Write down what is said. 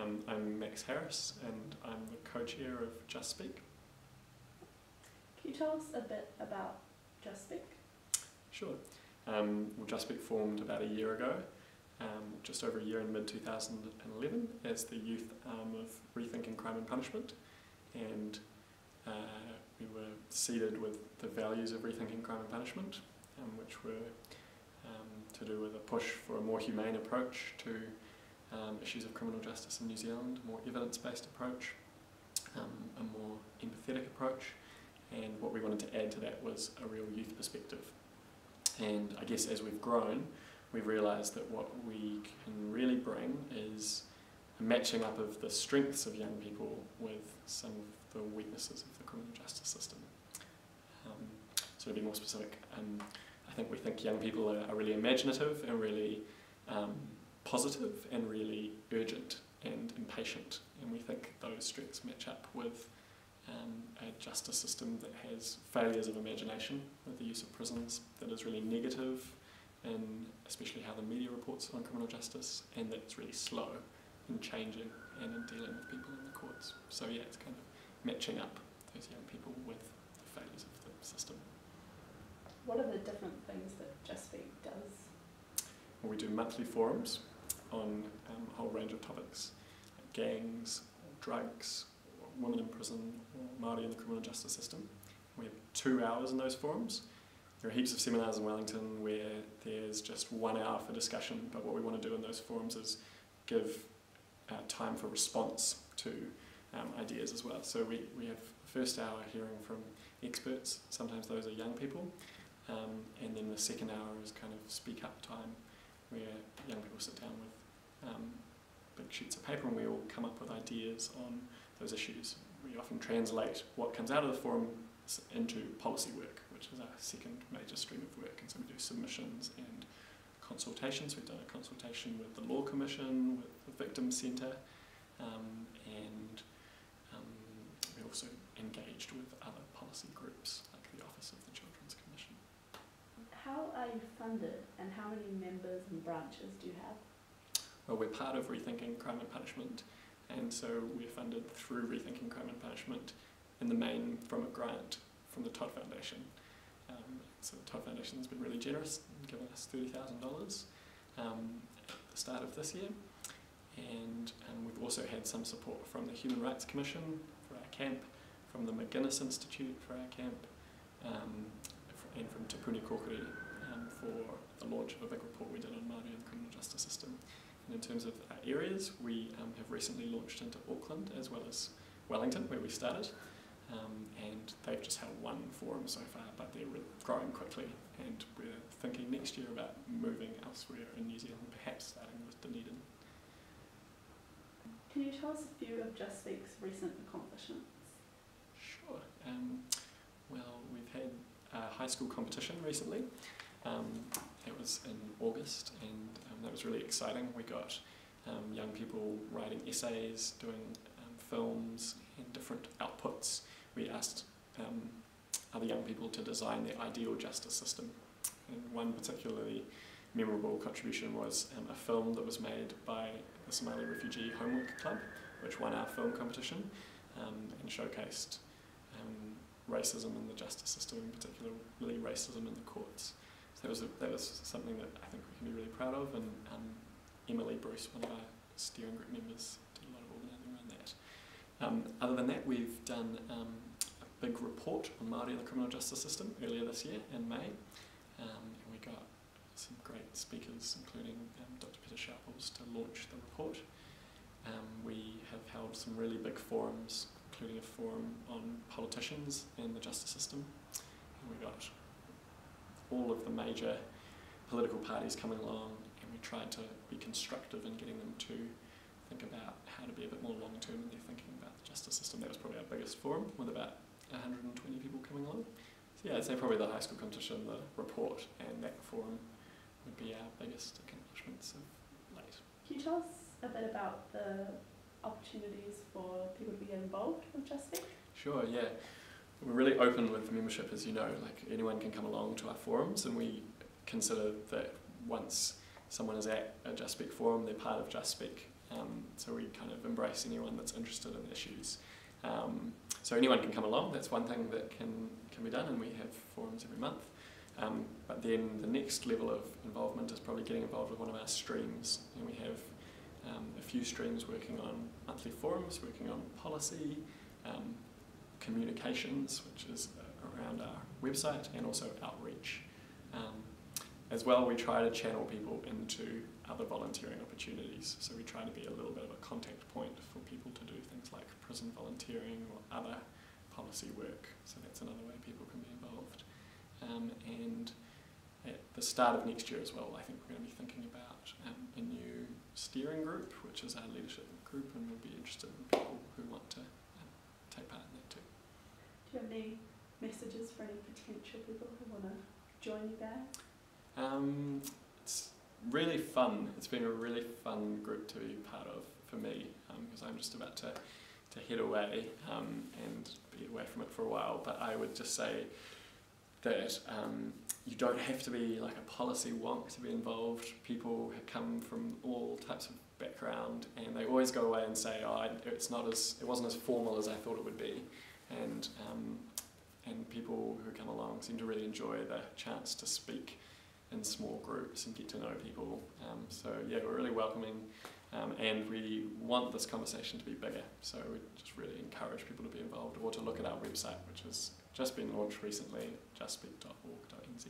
I'm Max Harris and I'm the co-chair of JustSpeak. Can you tell us a bit about JustSpeak? Sure. Well, JustSpeak formed about a year ago, just over a year in mid-2011 as the youth arm of Rethinking Crime and Punishment, and we were seeded with the values of Rethinking Crime and Punishment, which were to do with a push for a more humane approach to issues of criminal justice in New Zealand, a more evidence-based approach, a more empathetic approach, and what we wanted to add to that was a real youth perspective. And I guess as we've grown, we've realised that what we can really bring is a matching up of the strengths of young people with some of the weaknesses of the criminal justice system. So to be more specific, I think young people are really imaginative and really positive and really urgent and impatient, and we think those strengths match up with a justice system that has failures of imagination with the use of prisons, that is really negative in especially how the media reports on criminal justice, and that's really slow in changing and in dealing with people in the courts. So yeah, it's kind of matching up those young people with the failures of the system. What are the different things that JustSpeak does? Well, we do monthly forums on a whole range of topics, like gangs, drugs, women in prison, or Māori in the criminal justice system. We have 2 hours in those forums. There are heaps of seminars in Wellington where there's just 1 hour for discussion, but what we want to do in those forums is give time for response to ideas as well. So we have the first hour hearing from experts, sometimes those are young people, and then the second hour is kind of speak up time, where young people sit down with big sheets of paper and we all come up with ideas on those issues. We often translate what comes out of the forum into policy work, which is our second major stream of work, and so we do submissions and consultations. We've done a consultation with the Law Commission, with the Victim Centre, and we also engaged with other policy groups like the Office of the Children's Commission. How are you funded and how many members and branches do you have? Well, we're part of Rethinking Crime and Punishment, and so we're funded through Rethinking Crime and Punishment in the main from a grant from the Todd Foundation. So the Todd Foundation has been really generous in giving us $30,000 at the start of this year, and we've also had some support from the Human Rights Commission for our camp, from the McGuinness Institute for our camp, and from Te Puni Kōkiri for the launch of a big report we did on Māori and the criminal justice system. And in terms of our areas, we have recently launched into Auckland as well as Wellington, where we started, and they've just held one forum so far, but they're growing quickly, and we're thinking next year about moving elsewhere in New Zealand, perhaps starting with Dunedin. Can you tell us a few of JustSpeak's recent accomplishments? Sure. Well, we've had a high school competition recently. It was in August, and that was really exciting. We got young people writing essays, doing films and different outputs. We asked other young people to design their ideal justice system, and one particularly memorable contribution was a film that was made by the Somali Refugee Homework Club, which won our film competition and showcased racism in the justice system, in particularly racism in the courts. So that was something that I think we can be really proud of, and Emily Bruce, one of our steering group members, did a lot of organising around that. Other than that, we've done a big report on Māori and the criminal justice system earlier this year in May, and we got some great speakers, including Dr. Peter Sharples, to launch the report. We have held some really big forums, including a forum on politicians and the justice system, and we got all of the major political parties coming along, and we tried to be constructive in getting them to think about how to be a bit more long-term in their thinking about the justice system. That was probably our biggest forum, with about 120 people coming along. So yeah, I'd say probably the high school competition, the report, and that forum would be our biggest accomplishments of late. Can you tell us a bit about the opportunities for people to get involved with JustSpeak? Sure, yeah. We're really open with membership, as you know, like anyone can come along to our forums, and we consider that once someone is at a JustSpeak forum, they're part of JustSpeak. So we kind of embrace anyone that's interested in issues. So anyone can come along, that's one thing that can be done, and we have forums every month. But then the next level of involvement is probably getting involved with one of our streams. And we have a few streams working on monthly forums, working on policy, communications, which is around our website, and also outreach. As well, we try to channel people into other volunteering opportunities. So we try to be a little bit of a contact point for people to do things like prison volunteering or other policy work. So that's another way people can be involved. And at the start of next year as well, I think we're going to be thinking about a new steering group, which is our leadership group, and we'll be interested in people who want to take part in that too. Do you have any messages for any potential people who want to join you there? It's really fun. It's been a really fun group to be part of for me, because I'm just about to head away and be away from it for a while. But I would just say that you don't have to be like a policy wonk to be involved. People have come from all types of background, and they always go away and say, "Oh, it wasn't as formal as I thought it would be," and people who come along seem to really enjoy the chance to speak in small groups and get to know people. So yeah, we're really welcoming, and we want this conversation to be bigger. So we just really encourage people to be involved or to look at our website, which has just been launched recently, justspeak.org.nz.